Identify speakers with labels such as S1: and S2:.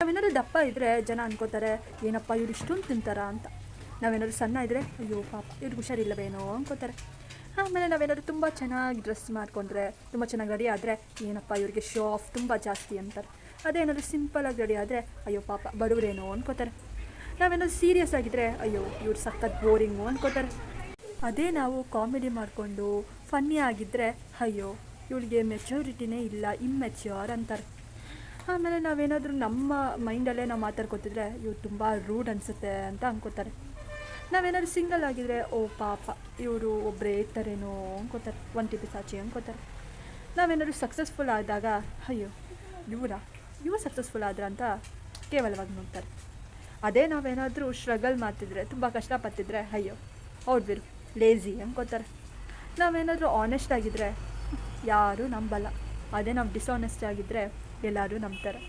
S1: ನಾವೇನಾದ್ರು ದಪ್ಪ ಇದ್ದರೆ ಜನ ಅನ್ಕೋತಾರೆ ಏನಪ್ಪ ಇವ್ರು ಇಷ್ಟೊಂದು ತಿಂತಾರ ಅಂತ. ನಾವೇನಾದ್ರು ಸಣ್ಣ ಇದ್ದರೆ ಅಯ್ಯೋ ಪಾಪ ಇವ್ರಿಗೆ ಹುಷಾರಿಲ್ಲವೇನೋ ಅನ್ಕೋತಾರೆ. ಆಮೇಲೆ ನಾವೇನಾದ್ರು ತುಂಬ ಚೆನ್ನಾಗಿ ಡ್ರೆಸ್ ಮಾಡಿಕೊಂಡ್ರೆ, ತುಂಬ ಚೆನ್ನಾಗಿ ರೆಡಿ ಆದರೆ ಏನಪ್ಪ ಇವ್ರಿಗೆ ಶೋ ಆಫ್ ತುಂಬ ಜಾಸ್ತಿ ಅಂತಾರೆ. ಅದೇನಾದರೂ ಸಿಂಪಲಾಗಿ ರೆಡಿ ಆದರೆ ಅಯ್ಯೋ ಪಾಪ ಬಡವರೇನೋ ಅನ್ಕೋತಾರೆ. ನಾವೇನಾದ್ರು ಸೀರಿಯಸ್ ಆಗಿದ್ದರೆ ಅಯ್ಯೋ ಇವ್ರು ಸಖತ್ ಬೋರಿಂಗು ಅನ್ಕೋತಾರೆ. ಅದೇ ನಾವು ಕಾಮಿಡಿ ಮಾಡಿಕೊಂಡು ಫನ್ನಿ ಆಗಿದ್ದರೆ ಅಯ್ಯೋ ಇವಳಿಗೆ ಮೆಚೂರಿಟಿನೇ ಇಲ್ಲ, ಇಮ್ಮೆಚ್ಯೂರ್ ಅಂತಾರೆ. ಆಮೇಲೆ ನಾವೇನಾದರೂ ನಮ್ಮ ಮೈಂಡಲ್ಲೇ ನಾವು ಮಾತಾಡ್ಕೊತಿದ್ರೆ ಇವ್ರು ತುಂಬ ರೂಡ್ ಅನಿಸುತ್ತೆ ಅಂತ ಅನ್ಕೋತಾರೆ. ನಾವೇನಾದ್ರು ಸಿಂಗಲ್ ಆಗಿದ್ದರೆ ಓ ಪಾಪ ಇವರು ಒಬ್ಬರೇ ಇರ್ತಾರೇನೋ ಅನ್ಕೋತಾರೆ, ಒಂಟಿ ಪಿಸಾಚಿ ಅನ್ಕೋತಾರೆ. ನಾವೇನಾದ್ರು ಸಕ್ಸಸ್ಫುಲ್ ಆದಾಗ ಅಯ್ಯೋ ಇವರು ಸಕ್ಸಸ್ಫುಲ್ ಆದ್ರ ಅಂತ ಕೇವಲವಾಗಿ ನೋಡ್ತಾರೆ. ಅದೇ ನಾವೇನಾದರೂ ಸ್ಟ್ರಗಲ್ ಮಾಡ್ತಿದ್ರೆ, ತುಂಬ ಕಷ್ಟಪಡ್ತಿದ್ರೆ ಅಯ್ಯೋ ಹೌದು ಲೇಝಿ ಅನ್ಕೋತಾರೆ. ನಾವೇನಾದರೂ ಆನೆಸ್ಟ್ ಆಗಿದ್ದರೆ ಯಾರೂ ನಂಬಲ್ಲ. ಅದೇ ನಾವು ಡಿಸಾನೆಸ್ಟ್ ಆಗಿದ್ದರೆ ಎಲ್ಲರೂ ನಂಬ್ತಾರೆ.